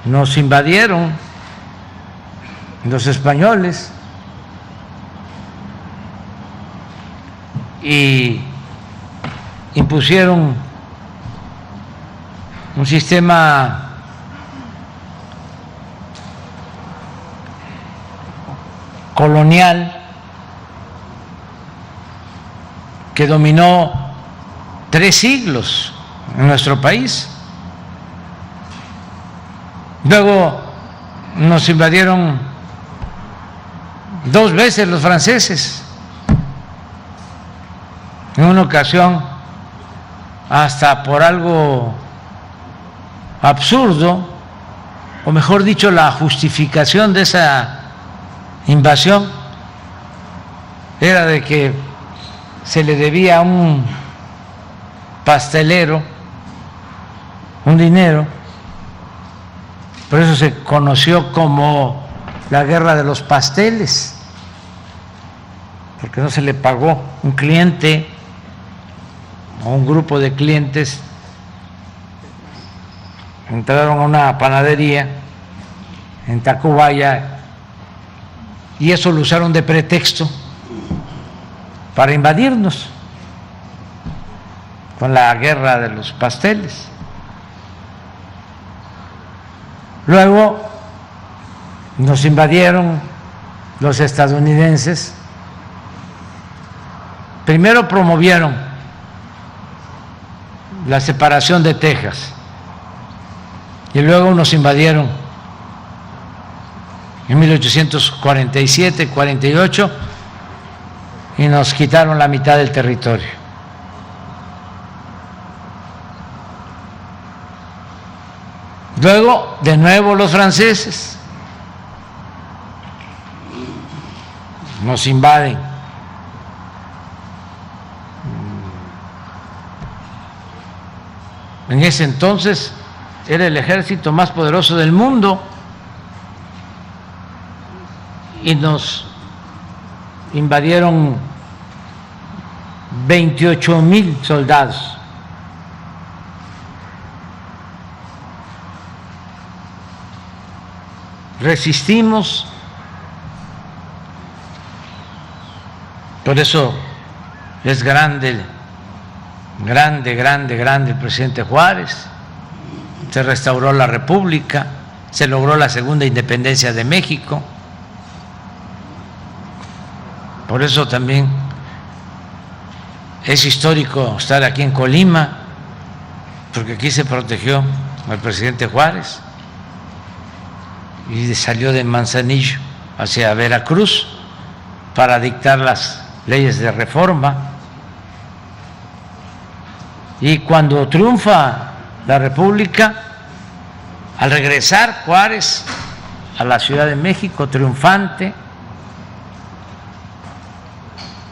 Nos invadieron los españoles y impusieron un sistema colonial que dominó 3 siglos en nuestro país. Luego nos invadieron 2 veces los franceses, en una ocasión hasta por algo absurdo, o mejor dicho, la justificación de esa invasión era de que se le debía a un pastelero un dinero. Por eso se conoció como la guerra de los pasteles, porque no se le pagó. Un cliente o un grupo de clientes entraron a una panadería en Tacubaya y eso lo usaron de pretexto para invadirnos con la guerra de los pasteles. Luego nos invadieron los estadounidenses. Primero promovieron la separación de Texas y luego nos invadieron en 1847, 48 y nos quitaron la mitad del territorio. Luego, de nuevo, los franceses nos invaden. En ese entonces era el ejército más poderoso del mundo y nos invadieron 28,000 soldados. Resistimos, por eso es grande el presidente Juárez. Se restauró la República, se logró la segunda independencia de México. Por eso también es histórico estar aquí en Colima, porque aquí se protegió al presidente Juárez y salió de Manzanillo hacia Veracruz para dictar las leyes de reforma. Y cuando triunfa la República, al regresar Juárez a la Ciudad de México triunfante,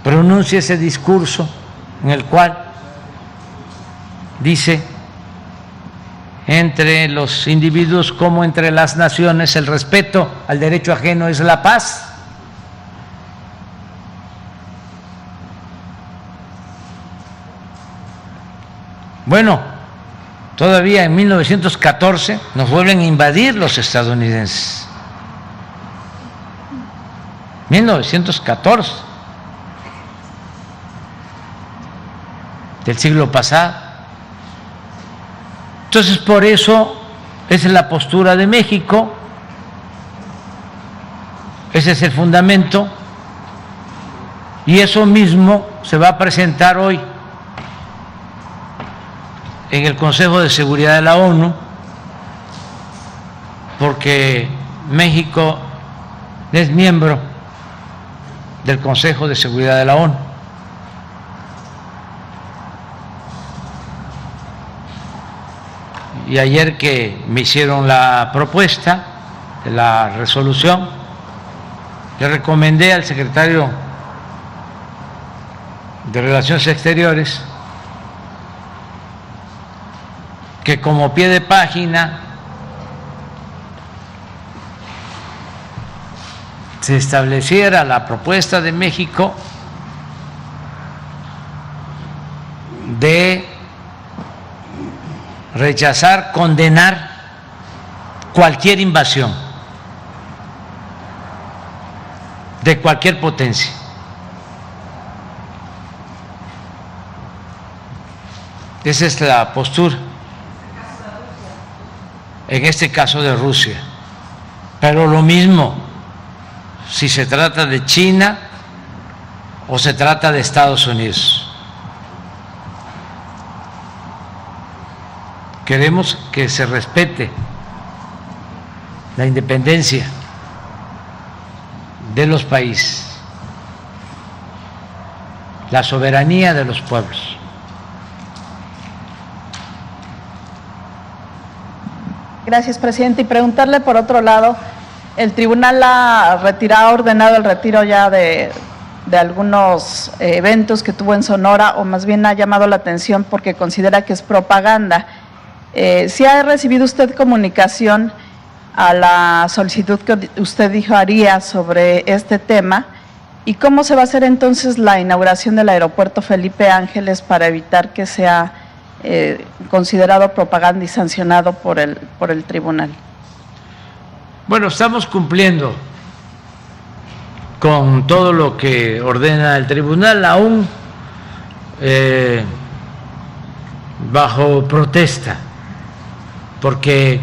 pronuncia ese discurso en el cual dice: entre los individuos como entre las naciones, el respeto al derecho ajeno es la paz. Bueno, todavía en 1914 nos vuelven a invadir los estadounidenses. 1914 del siglo pasado. Entonces, por eso esa es la postura de México, ese es el fundamento, y eso mismo se va a presentar hoy en el Consejo de Seguridad de la ONU, porque México es miembro del Consejo de Seguridad de la ONU. Y ayer que me hicieron la propuesta de la resolución, le recomendé al secretario de Relaciones Exteriores que como pie de página se estableciera la propuesta de México de rechazar, condenar cualquier invasión de cualquier potencia. Esa es la postura. En este caso de Rusia, pero lo mismo si se trata de China o se trata de Estados Unidos. Queremos que se respete la independencia de los países, la soberanía de los pueblos. Gracias, presidente. Y preguntarle por otro lado, el tribunal ha ordenado el retiro ya de algunos eventos que tuvo en Sonora, o más bien ha llamado la atención porque considera que es propaganda. ¿Sí ha recibido usted comunicación a la solicitud que usted dijo haría sobre este tema? ¿Y cómo se va a hacer entonces la inauguración del aeropuerto Felipe Ángeles para evitar que sea considerado propaganda y sancionado por el tribunal? Bueno, estamos cumpliendo con todo lo que ordena el tribunal, aún bajo protesta, porque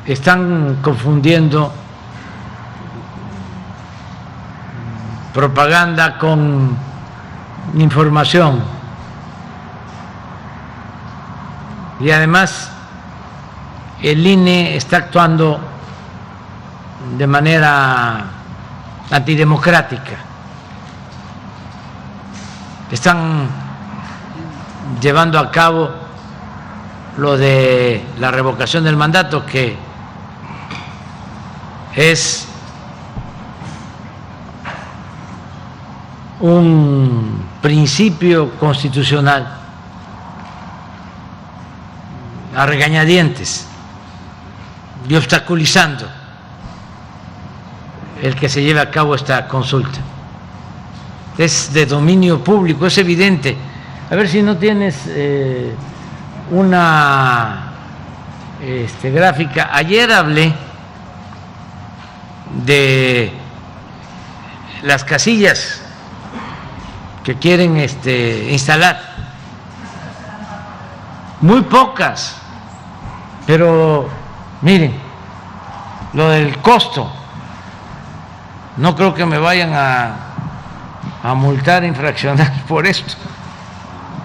están confundiendo propaganda con información. Y además el INE está actuando de manera antidemocrática. Están llevando a cabo lo de la revocación del mandato, que es un principio constitucional, a regañadientes y obstaculizando el que se lleve a cabo esta consulta. Es de dominio público, es evidente. A ver si no tienes una gráfica. Ayer hablé de las casillas que quieren instalar. Muy pocas, pero miren, lo del costo, no creo que me vayan a multar, infraccionar por esto,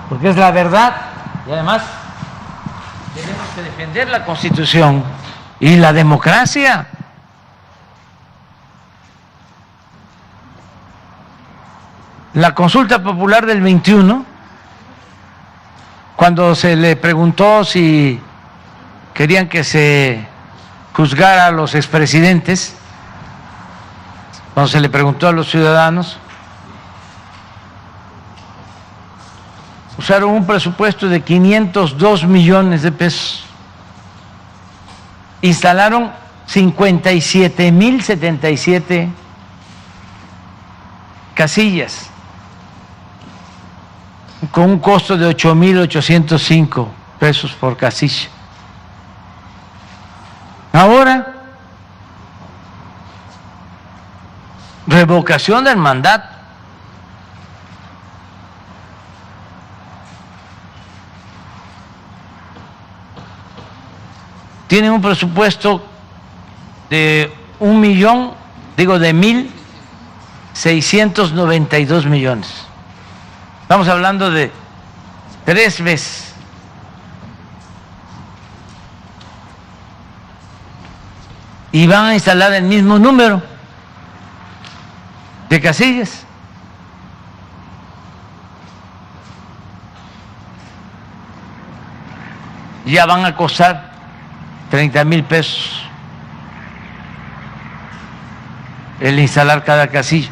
porque es la verdad. Y además tenemos que defender la Constitución y la democracia. la consulta popular del 21, cuando se le preguntó si querían que se juzgara a los expresidentes, cuando se le preguntó a los ciudadanos, usaron un presupuesto de 502 millones de pesos. Instalaron 57.077 casillas con un costo de 8.805 pesos por casilla. Ahora, revocación del mandato. Tienen un presupuesto de 1.692 millones. Estamos hablando de 3 veces. Y van a instalar el mismo número de casillas. Ya van a costar 30,000 pesos el instalar cada casilla.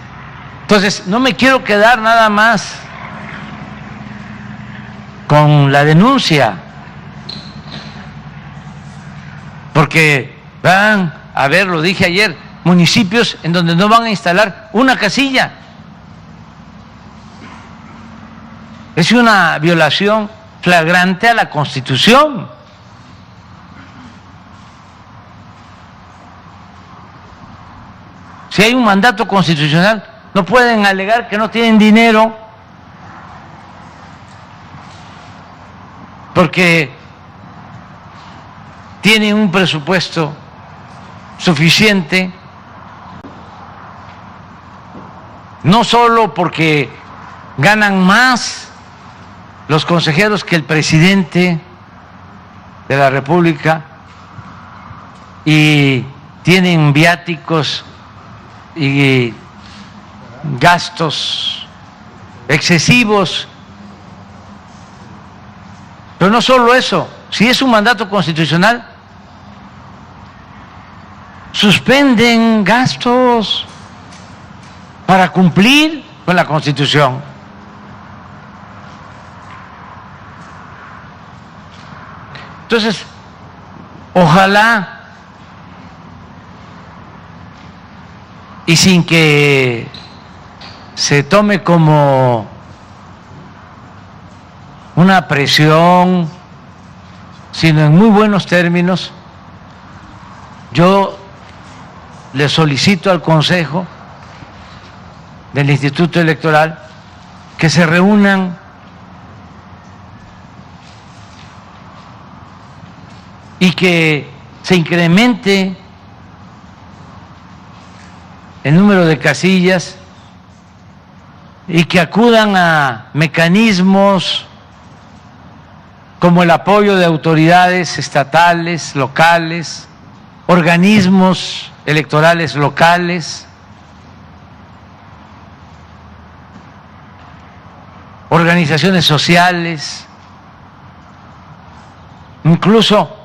Entonces, no me quiero quedar nada más con la denuncia, porque van a ver, lo dije ayer, municipios en donde no van a instalar una casilla. Es una violación flagrante a la Constitución. Si hay un mandato constitucional, no pueden alegar que no tienen dinero porque tienen un presupuesto suficiente, no solo porque ganan más los consejeros que el presidente de la República y tienen viáticos y gastos excesivos, pero no solo eso, si es un mandato constitucional, suspenden gastos para cumplir con la Constitución. Entonces, ojalá y sin que se tome como una presión, sino en muy buenos términos, yo le solicito al Consejo del Instituto Electoral que se reúnan y que se incremente el número de casillas y que acudan a mecanismos como el apoyo de autoridades estatales, locales, organismos electorales locales, organizaciones sociales, incluso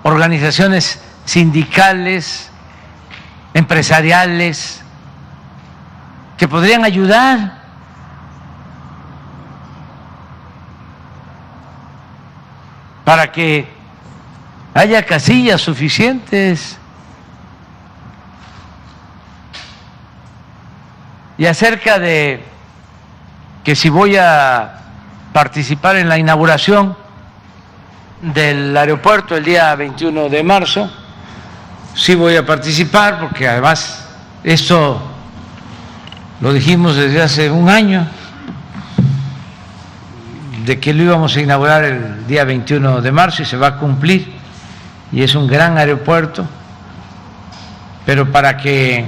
organizaciones sindicales, empresariales, que podrían ayudar para que haya casillas suficientes. Y acerca de que si voy a participar en la inauguración del aeropuerto el día 21 de marzo, sí voy a participar, porque además esto lo dijimos desde hace un año, de que lo íbamos a inaugurar el día 21 de marzo y se va a cumplir, y es un gran aeropuerto, pero para que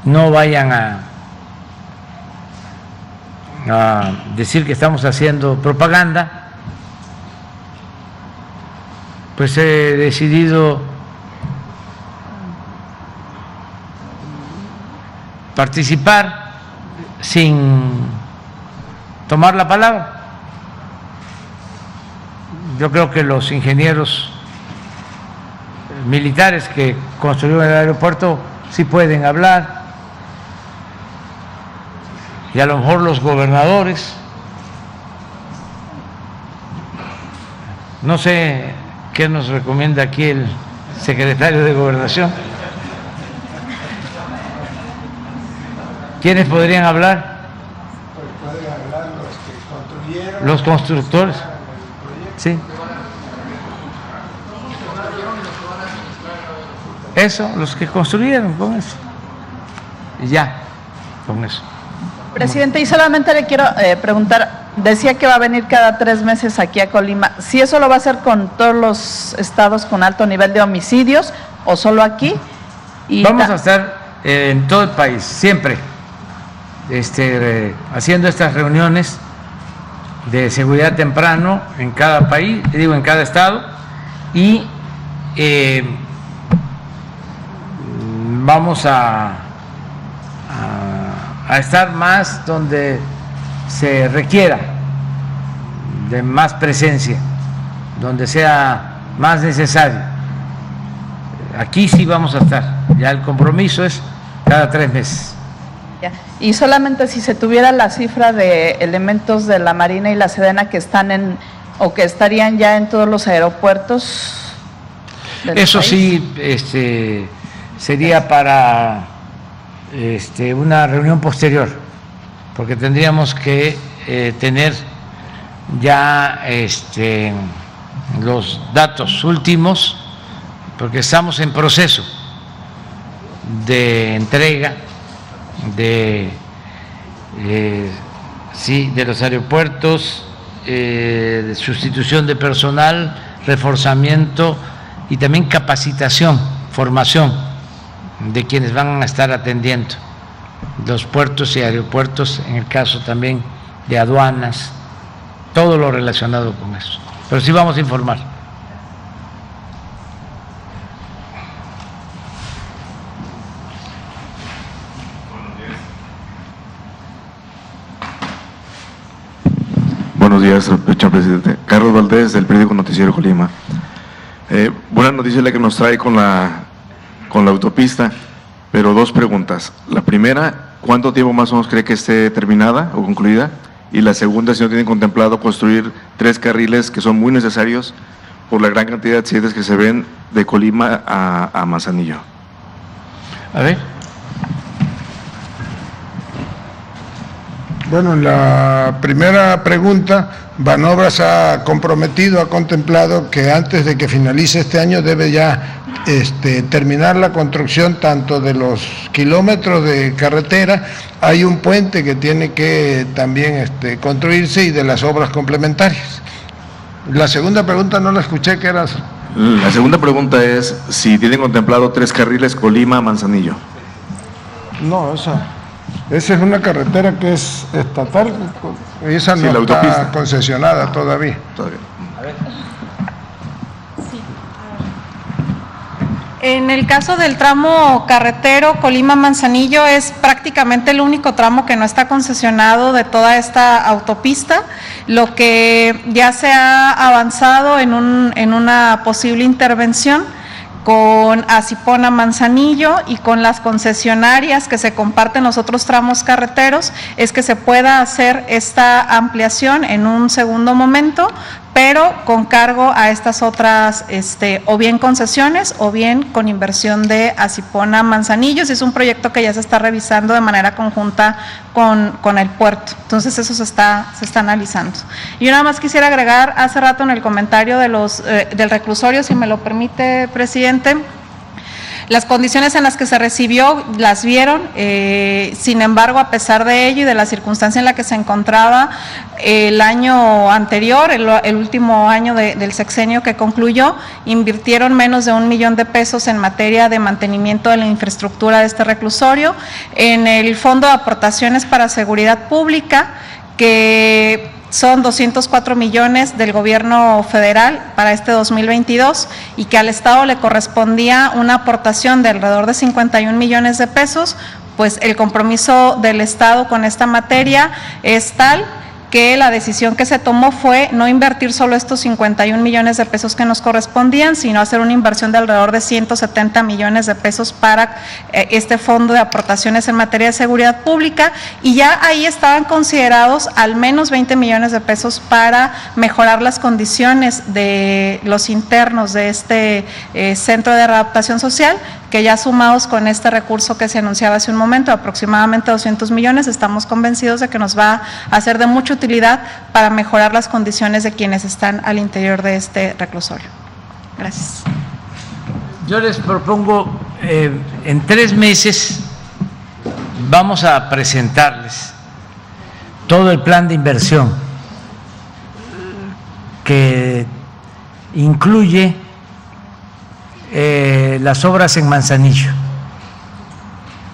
no vayan a decir que estamos haciendo propaganda, pues he decidido participar sin tomar la palabra. Yo creo que los ingenieros militares que construyeron el aeropuerto sí pueden hablar, y a lo mejor los gobernadores. No sé qué nos recomienda aquí el secretario de Gobernación. ¿Quiénes podrían hablar? Pueden hablar los que construyeron. Los constructores. Sí. Eso, los que construyeron, con eso. Y ya, con eso. Presidente, y solamente le quiero preguntar, decía que va a venir cada 3 meses aquí a Colima, ¿si eso lo va a hacer con todos los estados con alto nivel de homicidios o solo aquí? Y vamos a estar en todo el país, siempre, haciendo estas reuniones de seguridad temprano en cada país, en cada estado, y vamos a estar más donde se requiera de más presencia, donde sea más necesario. Aquí sí vamos a estar, ya el compromiso es cada 3 meses. ya. Y solamente si se tuviera la cifra de elementos de la Marina y la Sedena que están en o que estarían ya en todos los aeropuertos del Eso país. Sí, sería para una reunión posterior, porque tendríamos que tener ya los datos últimos, porque estamos en proceso de entrega de los aeropuertos, de sustitución de personal, reforzamiento y también capacitación, formación de quienes van a estar atendiendo los puertos y aeropuertos, en el caso también de aduanas, todo lo relacionado con eso. Pero sí vamos a informar. Buenos días, señor presidente. Carlos Valdés, del periódico Noticiero Colima. Buena noticia la que nos trae con la autopista, pero 2 preguntas. La primera, ¿cuánto tiempo más o menos cree que esté terminada o concluida? Y la segunda, si no tienen contemplado construir 3 carriles que son muy necesarios por la gran cantidad de accidentes que se ven de Colima a Manzanillo. A ver. Bueno, en la primera pregunta, Banobras ha comprometido, ha contemplado que antes de que finalice este año debe ya terminar la construcción tanto de los kilómetros de carretera, hay un puente que tiene que también construirse, y de las obras complementarias. La segunda pregunta no la escuché, ¿qué era? La segunda pregunta es si tienen contemplado 3 carriles Colima-Manzanillo. No, esa es una carretera que es estatal, esa Sí, no la está autopista. concesionada todavía. Todavía. En el caso del tramo carretero Colima-Manzanillo es prácticamente el único tramo que no está concesionado de toda esta autopista. Lo que ya se ha avanzado en una posible intervención con Asipona Manzanillo y con las concesionarias que se comparten los otros tramos carreteros, es que se pueda hacer esta ampliación en un segundo momento, pero con cargo a estas otras, o bien concesiones o bien con inversión de Asipona Manzanillo. Es un proyecto que ya se está revisando de manera conjunta con el puerto. Entonces eso se está analizando. Yo nada más quisiera agregar, hace rato en el comentario del reclusorio, si me lo permite, presidente, las condiciones en las que se recibió las vieron, sin embargo, a pesar de ello y de la circunstancia en la que se encontraba el año anterior, el último año del sexenio que concluyó, invirtieron menos de $1 millón en materia de mantenimiento de la infraestructura de este reclusorio. En el Fondo de Aportaciones para Seguridad Pública, que son 204 millones del gobierno federal para este 2022 y que al Estado le correspondía una aportación de alrededor de 51 millones de pesos, pues el compromiso del Estado con esta materia es tal que la decisión que se tomó fue no invertir solo estos 51 millones de pesos que nos correspondían, sino hacer una inversión de alrededor de 170 millones de pesos para este fondo de aportaciones en materia de seguridad pública, y ya ahí estaban considerados al menos 20 millones de pesos para mejorar las condiciones de los internos de este centro de readaptación social, que ya sumados con este recurso que se anunciaba hace un momento, aproximadamente 200 millones, estamos convencidos de que nos va a ser de mucha utilidad para mejorar las condiciones de quienes están al interior de este reclusorio. Gracias. Yo les propongo, en 3 meses vamos a presentarles todo el plan de inversión que incluye las obras en Manzanillo,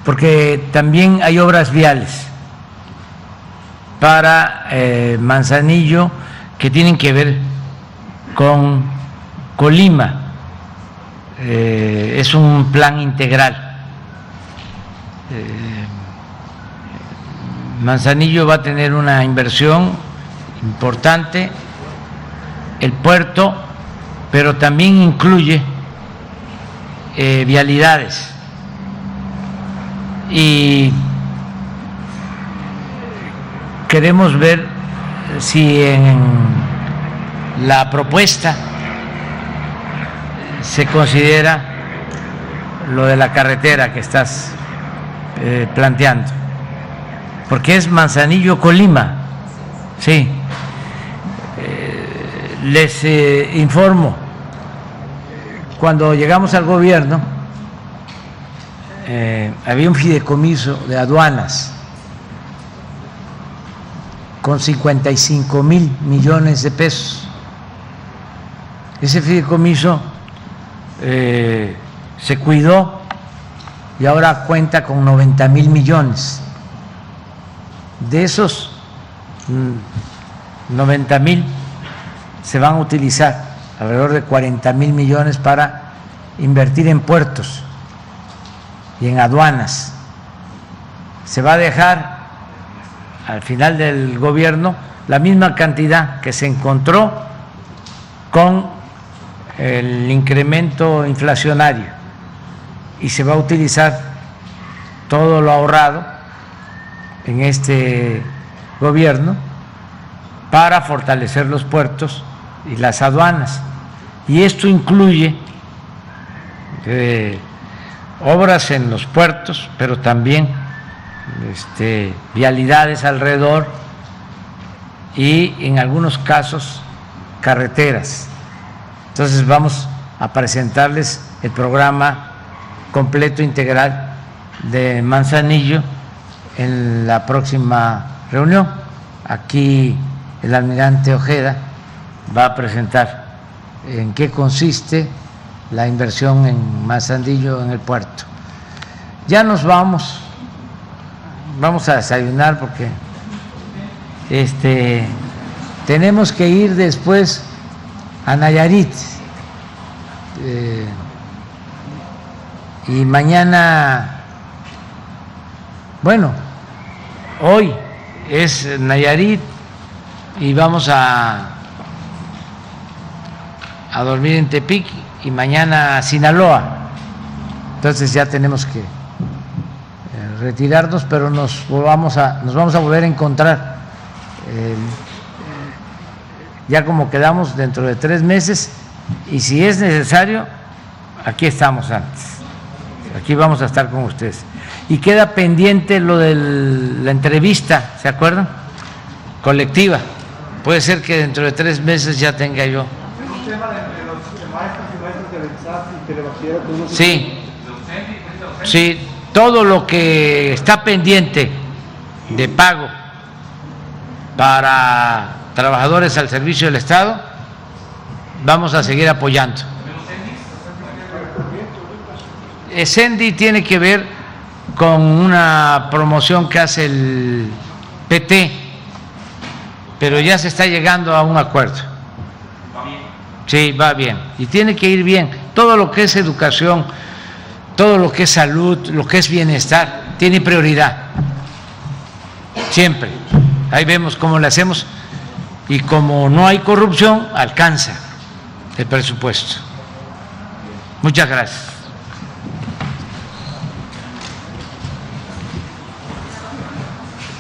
porque también hay obras viales para Manzanillo que tienen que ver con Colima. Es un plan integral. Manzanillo va a tener una inversión importante, el puerto, pero también incluye vialidades, y queremos ver si en la propuesta se considera lo de la carretera que estás planteando, porque es Manzanillo-Colima. Sí, les informo, cuando llegamos al gobierno había un fideicomiso de aduanas con 55,000 millones de pesos. Ese fideicomiso se cuidó y ahora cuenta con 90,000 millones. De esos 90,000 se van a utilizar alrededor de 40,000 millones para invertir en puertos y en aduanas. Se va a dejar al final del gobierno la misma cantidad que se encontró con el incremento inflacionario, y se va a utilizar todo lo ahorrado en este gobierno para fortalecer los puertos y las aduanas. Y esto incluye obras en los puertos, pero también vialidades alrededor, y en algunos casos carreteras. Entonces vamos a presentarles el programa completo integral de Manzanillo en la próxima reunión. Aquí el almirante Ojeda va a presentar en qué consiste la inversión en Manzanillo, en el puerto. Ya nos vamos a desayunar porque tenemos que ir después a Nayarit, y mañana, bueno, hoy es Nayarit y vamos a dormir en Tepic, y mañana a Sinaloa. Entonces ya tenemos que retirarnos, pero nos vamos a volver a encontrar ya como quedamos dentro de 3 meses, y si es necesario aquí estamos antes, aquí vamos a estar con ustedes. Y queda pendiente lo de la entrevista, ¿se acuerdan? Colectiva. Puede ser que dentro de 3 meses ya tenga yo. Sí, todo lo que está pendiente de pago para trabajadores al servicio del Estado, vamos a seguir apoyando. Sendi tiene que ver con una promoción que hace el PT, pero ya se está llegando a un acuerdo. Sí, va bien, y tiene que ir bien. Todo lo que es educación, todo lo que es salud, lo que es bienestar, tiene prioridad, siempre. Ahí vemos cómo le hacemos y como no hay corrupción, alcanza el presupuesto. Muchas gracias.